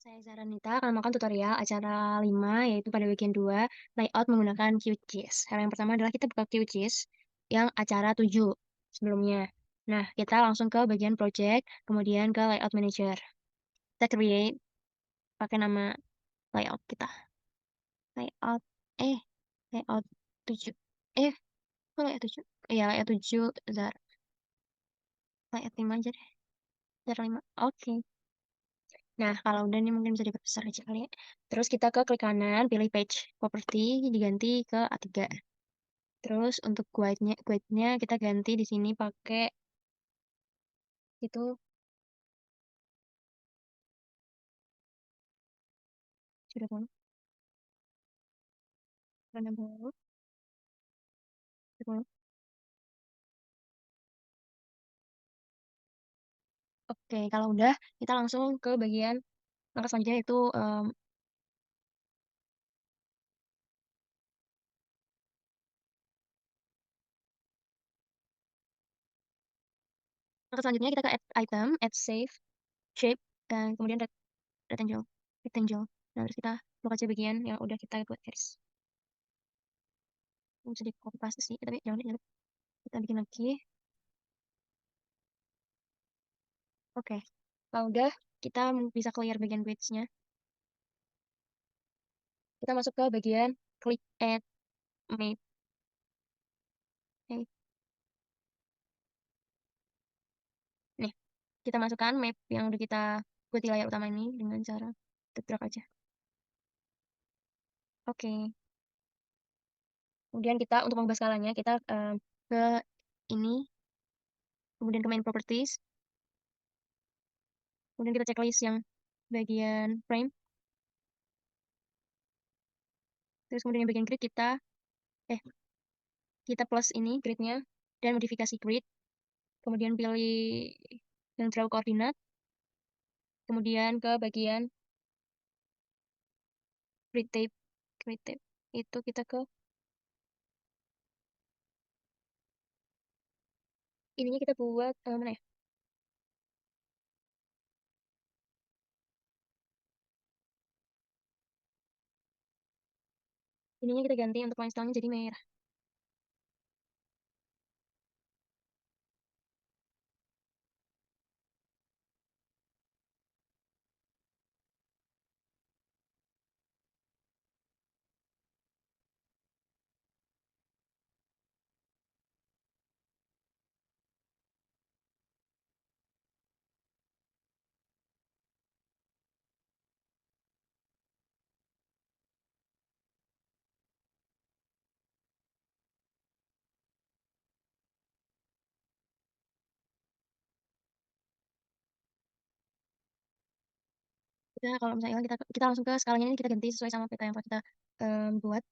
Saya Zaranita akan melakukan tutorial acara 5, yaitu pada bagian 2 layout menggunakan QGIS. Hal yang pertama adalah kita buka QGIS yang acara 7 sebelumnya. Nah, kita langsung ke bagian project, kemudian ke layout manager. Kita create pakai nama layout kita. Layout, layout 7. Kok layout 7? Iya, layout 7, layout 5 aja deh. Zara 5, oke. Nah, kalau udah ini mungkin bisa diperbesar aja kali ya. Terus kita ke klik kanan, pilih page property, diganti ke A3. Terus untuk guide-nya kita ganti di sini pakai itu sudah mau sudah mau sudah mau. Oke, kalau udah kita langsung ke bagian langkah selanjutnya yaitu langkah selanjutnya kita ke add item, add save, shape, dan kemudian rectangle, rectangle. Nah, terus kita buka aja bagian yang udah kita buat garis. Bisa di copy paste sih, tapi jangan kita bikin lagi. Oke, kalau udah kita bisa clear bagian grids-nya. Kita masuk ke bagian klik add map. Oke. Nih, kita masukkan map yang udah kita buat di layar utama ini dengan cara drag aja. Oke. Kemudian kita untuk mengubah skalanya kita ke ini, kemudian ke main properties, kemudian kita checklist yang bagian frame, terus kemudian yang bagian grid eh kita plus ini gridnya dan modifikasi grid, kemudian pilih yang draw koordinat, kemudian ke bagian grid tape itu kita ke ininya kita buat mana ya? Ininya kita ganti untuk line style-nya jadi merah. Kalau misalnya kita langsung ke skalanya ini kita ganti sesuai sama peta yang telah kita buat.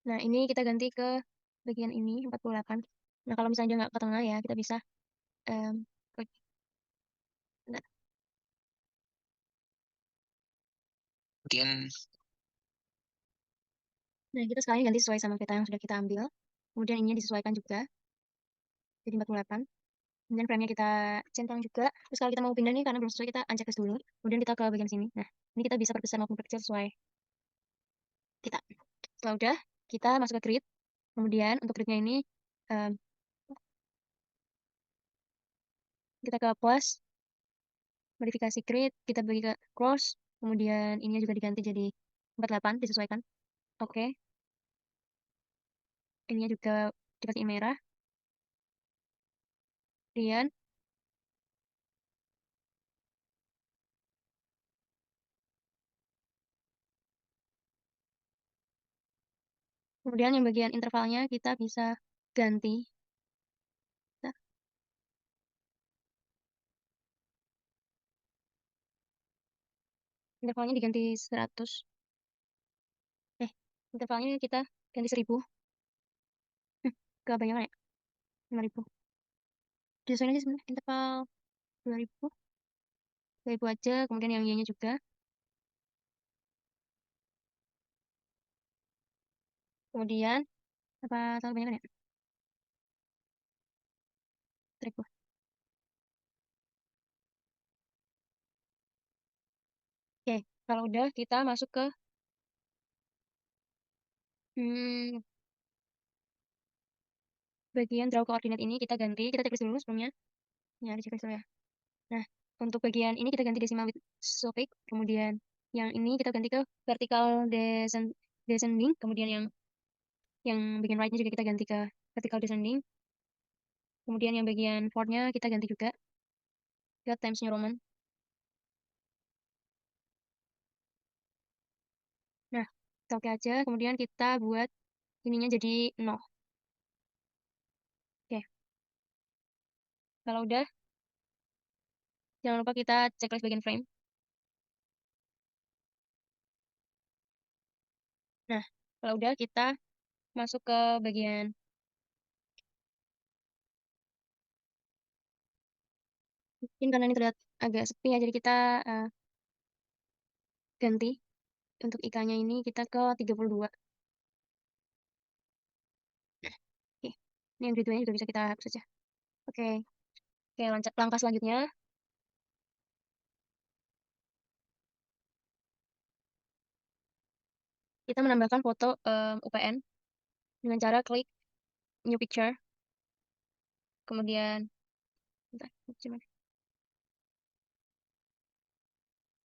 Nah, ini kita ganti ke bagian ini 48. Nah, kalau misalnya dia nggak ke tengah ya, kita bisa klik. Bentar. Kemudian Nah, kita sekarang ganti sesuai sama peta yang sudah kita ambil. Kemudian ininya disesuaikan juga jadi 48. Kemudian frame-nya kita centang juga. Terus kalau kita mau pindah nih karena belum sesuai kita unchecklist dulu. Kemudian kita ke bagian sini. Nah, ini kita bisa perbesar maupun perkecil sesuai kita. Setelah udah, kita masuk ke grid. Kemudian untuk gridnya ini em, kita ke plus, modifikasi grid, kita bagi ke cross, kemudian ininya juga diganti jadi 48, disesuaikan. Oke. Ininya juga dikasih merah. Kemudian yang bagian intervalnya kita bisa ganti. Nah, intervalnya diganti 100. Eh, intervalnya kita ganti 1000. Kebanyakan ya? 5000. Disesuaikan aja sebenarnya. Interval 2000. 2000 aja. Kemudian yang y-nya juga. Kemudian, apa terlalu banyak ya? 1000. Oke, kalau udah kita masuk ke, mmm, bagian draw coordinate ini kita ganti, kita checklist dulu sebelumnya. Ya, di-checklist dulu ya. Nah, untuk bagian ini kita ganti decimal with suffix, kemudian yang ini kita ganti ke vertical descending, kemudian yang bagian right-nya juga kita ganti ke vertical descending, kemudian yang bagian fourth-nya kita ganti juga ke Times New Roman. Nah, kita oke aja, kemudian kita buat ininya jadi 0. Oke, kalau udah, jangan lupa kita checklist bagian frame. Nah, kalau udah kita masuk ke bagian, mungkin karena ini terlihat agak sepi ya, jadi kita ganti untuk IK-nya ini kita ke 32. Nah, oke. Ini yang grid-nya juga bisa kita hapus saja. Oke. Oke, langkah selanjutnya kita menambahkan foto UPN dengan cara klik new picture, kemudian bentar, gimana?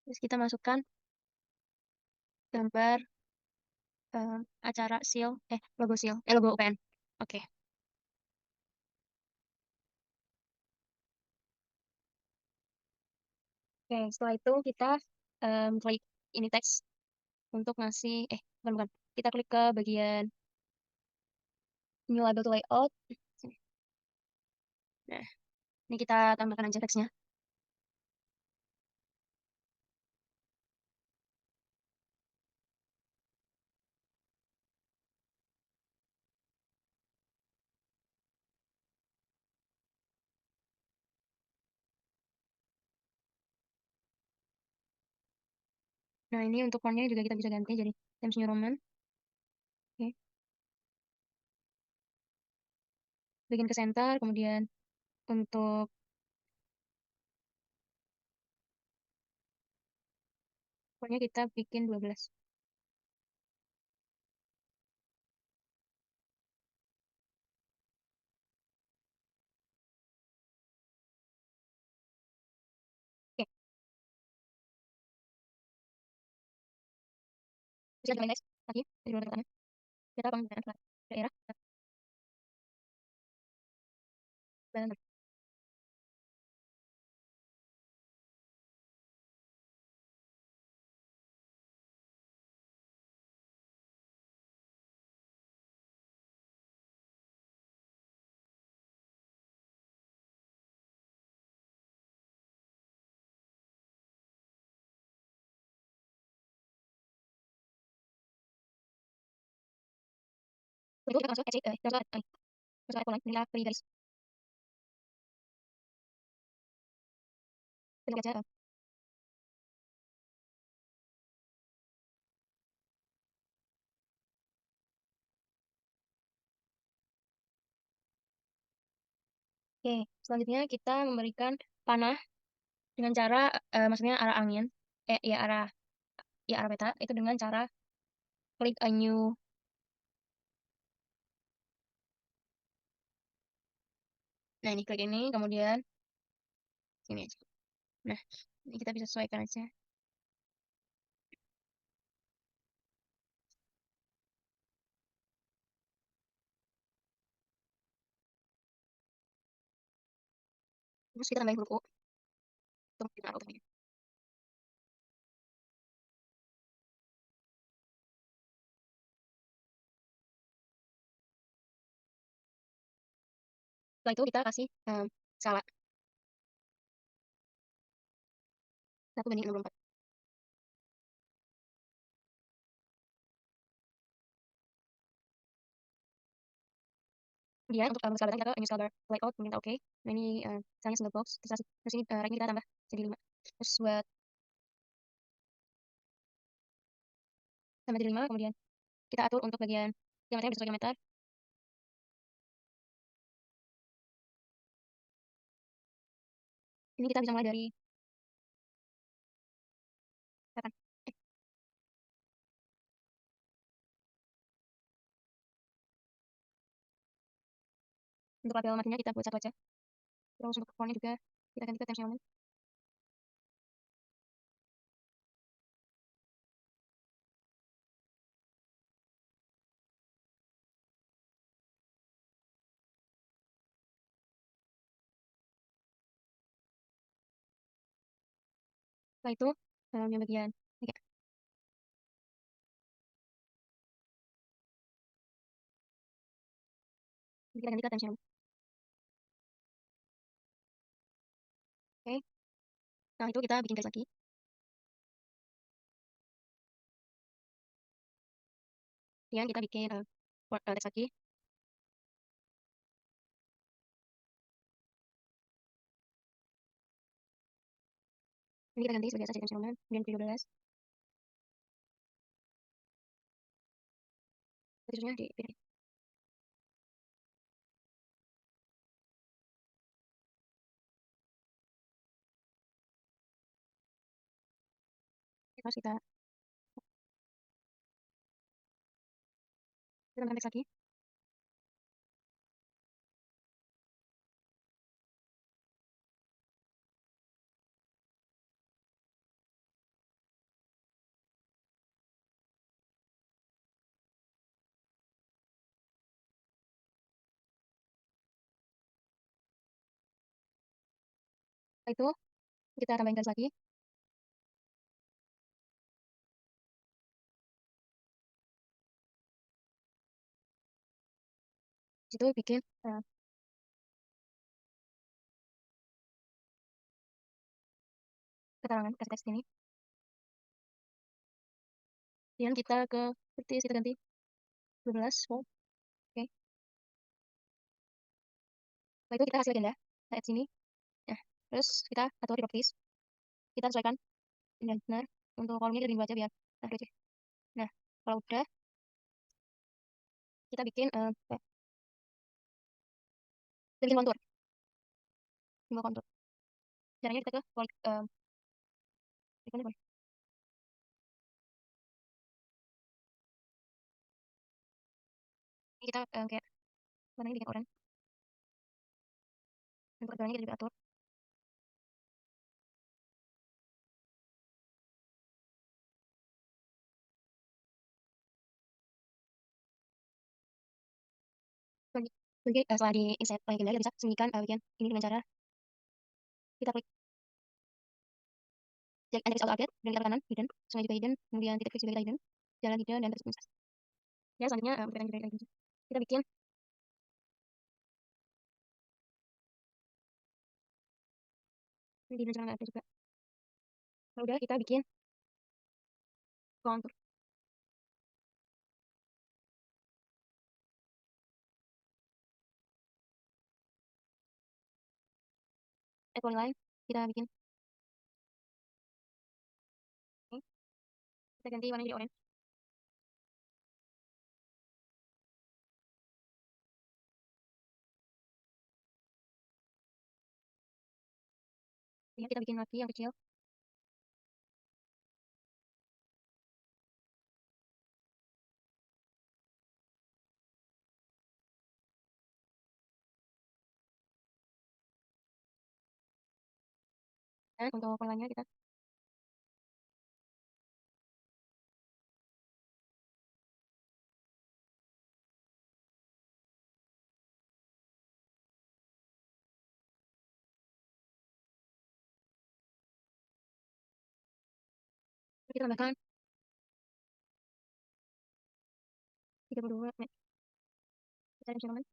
Terus kita masukkan gambar acara seal, logo seal, logo UPN. Oke. Oke, setelah itu kita klik ini teks untuk ngasih, bukan, bukan. Kita klik ke bagian new label to layout. Sini. Nah, ini kita tambahkan aja teksnya. Nah, ini untuk fontnya juga kita bisa ganti jadi Times New Roman. Oke. Bikin ke center, kemudian untuk fontnya kita bikin 12. Oke, bisa kita next lagi dari urutan pertama. Kita penggunaan daerah dan itu kita masuk exit, masuk icon lain, kita pilih garis. Kita aja. Oke, selanjutnya kita memberikan panah dengan cara, maksudnya arah angin, ya arah peta itu dengan cara klik a new. Nah, ini klik ini, kemudian sini aja. Nah, ini kita bisa sesuaikan aja. Terus kita tambahin huruf U untuk bikin arah utamanya. Setelah itu kita kasih skala 1:64. Kemudian untuk skala datang kita ke new skala layout, minta oke. Nah, ini misalnya single box, terus ini right-nya kita tambah jadi 5. Terus buat tambah jadi 5, kemudian kita atur untuk bagian diameternya bisa diameter. Ini kita bisa mulai dari 8. Untuk label matinya kita buat satu aja. Terus untuk fontnya juga kita ganti ke Times New Roman. Setelah itu, yang bagian oke, kita ganti ke Times New Roman. Oke. Nah, itu kita bikin garis lagi. Kemudian kita bikin teks lagi. Ini kita ganti sebagai asal Times New Roman. Kemudian video 12. Tulisannya di pilih. Terus kita tambahkan teks lagi. Setelah itu kita tambahin garis lagi. Situ bikin keterangan teks ini. Kemudian kita ke seperti kita ganti 12. Oh, oke. Setelah itu kita kasih legenda saat sini. Nah, terus kita atur di properties. Kita sesuaikan dengan benar. Untuk kolomnya kita bikin 2 aja biar aja. Nah, kalau udah kita bikin kita bikin kontur. Simbol kontur. Caranya kita ke ikonnya boleh. Ini kita kayak warnanya bikin oranye. Untuk keduanya kita juga atur. Sebagai setelah di insert legenda kita bisa sembunyikan bagian ini dengan cara kita klik cek index auto update dan kita ke kanan hidden, sungai juga hidden, kemudian titik klik juga kita hidden, jalan hidden dan terus insert. Ya selanjutnya kita juga lagi kita bikin ini di rencana ada juga. Nah, udah kita bikin contour. Add polyline kita bikin ini. Kita ganti warnanya jadi orange. Kemudian kita bikin lagi yang kecil. Dan untuk polyline kita tambahkan 32 menit. Kita measurement.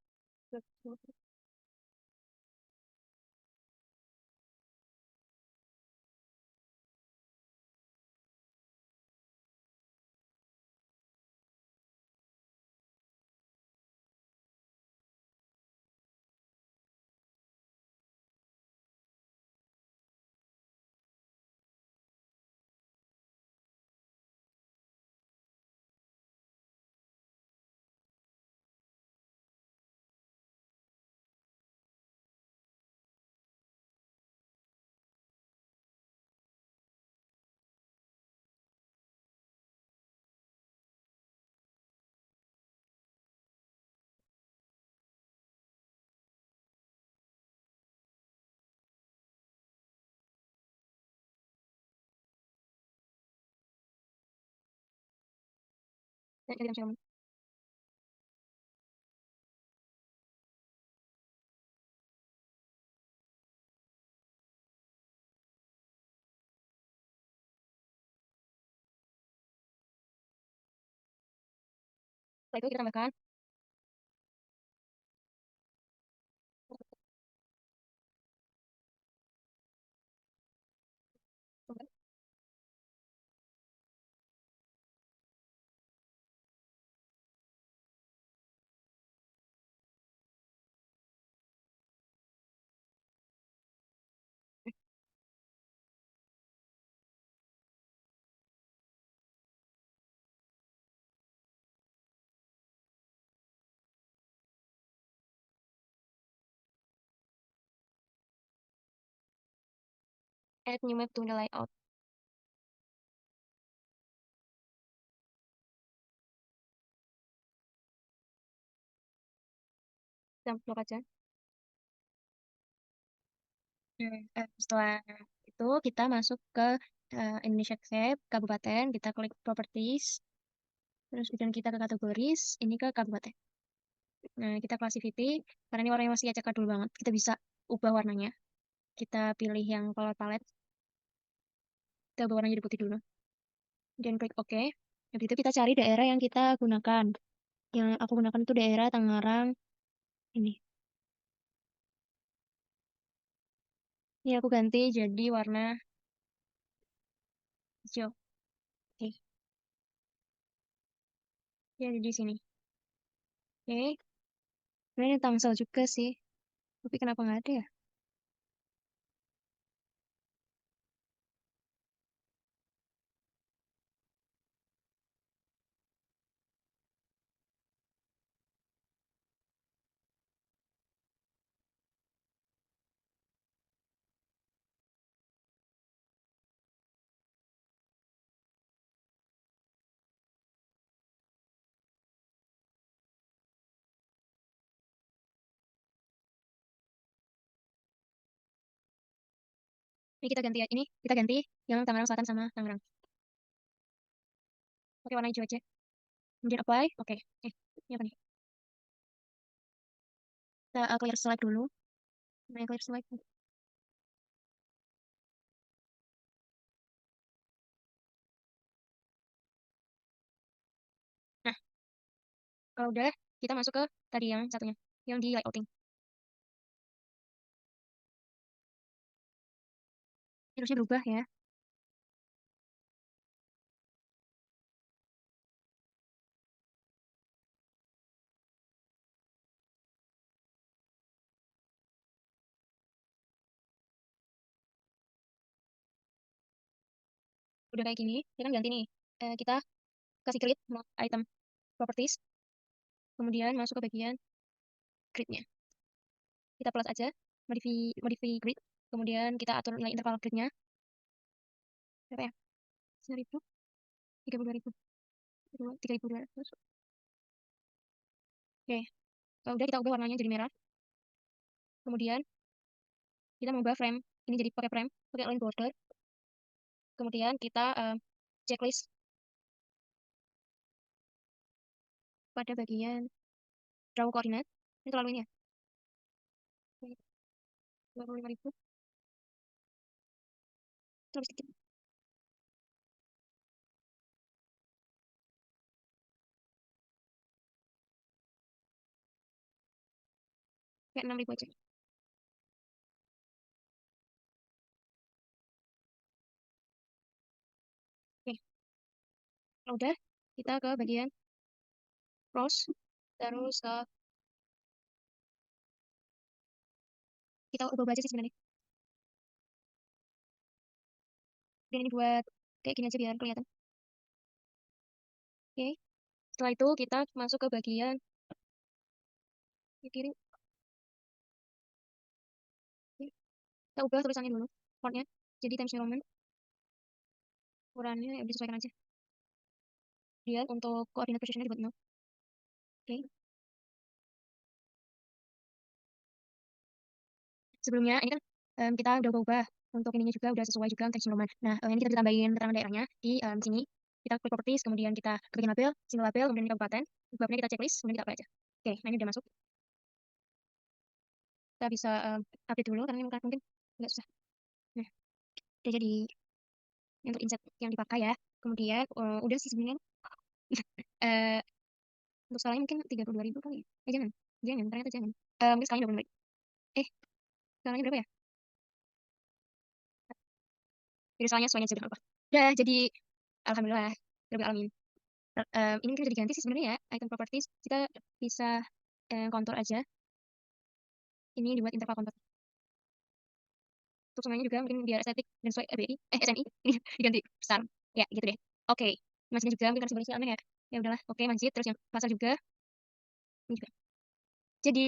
dan ganti times New Roman. Setelah itu kita tambahkan add new map to the layout. Kita blok aja. Setelah itu kita masuk ke Indonesia Cap, kabupaten, kita klik properties, terus kemudian kita ke kategoris, ini ke kabupaten. Nah, kita classivity, karena ini warnanya masih acak dulu banget, kita bisa ubah warnanya. Kita pilih yang color palette, kita ubah warnanya jadi putih dulu. Dan klik OK. Habis itu kita cari daerah yang kita gunakan. Yang aku gunakan itu daerah Tangerang ini. Ini aku ganti jadi warna hijau. Oke, jadi di sini. Oke, sebenarnya ini Tangsel juga sih. Tapi kenapa nggak ada ya? Ini kita ganti ya. Ini kita ganti yang Tangerang Selatan sama Tangerang. Oke, warna hijau aja. Kemudian apply. Oke. Ini apa nih? Kita clear select dulu. Nah, clear select. Nah, kalau udah, kita masuk ke tadi yang satunya. Yang di layouting. Ini harusnya berubah ya. Udah kayak gini. Kita kan ganti nih. Kita kasih grid item properties. Kemudian masuk ke bagian gridnya. Kita plus aja. Modify grid. Kemudian kita atur nilai interval gridnya. Berapa ya? 1000, 32.000, 3.200. Oke. Kalau udah, kita ubah warnanya jadi merah. Kemudian kita mau ubah frame. Ini jadi pakai frame, pakai line border. Kemudian kita checklist pada bagian draw coordinate. Ini terlalu ini ya. 25.000. Terlalu sedikit. Kayak 6.000 aja. Oke. Kalau udah, kita ke bagian cross. Terus kita ubah aja sih sebenarnya. Dan ini buat kayak gini aja biar kelihatan. Oke. Setelah itu kita masuk ke bagian kiri. Oke. Kita ubah tulisannya dulu. Fontnya. Jadi Times New Roman. Ukurannya ya disesuaikan aja. Dia untuk koordinat positionnya dibuat 0. Oke. Sebelumnya ini kan kita udah ubah untuk ininya juga udah sesuai juga untuk New Roman. Nah, ini kita bisa tambahin keterangan daerahnya di sini. Kita klik properties, kemudian kita ke bagian label, single label, kemudian ini kabupaten, babnya kita checklist, kemudian kita apply aja. Oke, nah ini udah masuk. Kita bisa, update dulu karena ini mungkin agak susah. Nah, udah jadi untuk inset yang dipakai ya. Kemudian, udah sih sebenarnya, eee, untuk skalanya mungkin 32.000 kali ya? Jangan jangan, ternyata jangan. Mungkin skalanya 25.000. Eh, skalanya berapa ya? Jadi skalanya sesuaiin aja, nggak apa. Udah jadi alhamdulillah, rabbil alamin. Ini mungkin udah diganti sih sebenarnya ya, item properties kita bisa, kontur aja, ini dibuat interval kontur. Untuk semuanya juga mungkin biar estetik dan sesuai RBI SNI ini diganti besar, ya gitu deh. Oke, masnya juga mungkin karena simbolisnya aneh ya, ya udahlah oke masjid, terus yang pasar juga, ini juga. Jadi,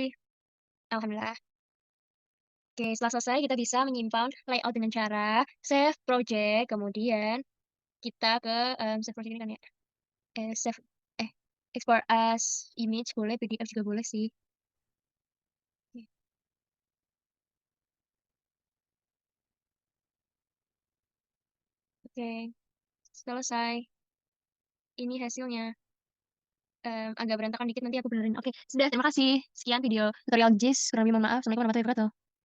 alhamdulillah. Oke, setelah selesai kita bisa menyimpan layout dengan cara save project, kemudian kita ke, save project ini kan ya, save eh, export as image boleh, PDF juga boleh sih. Oke oke, selesai. Ini hasilnya. Agak berantakan dikit nanti aku benerin. Oke, sudah terima kasih. Sekian video tutorial JIS, kurang lebih mohon maaf. Assalamualaikum warahmatullahi wabarakatuh.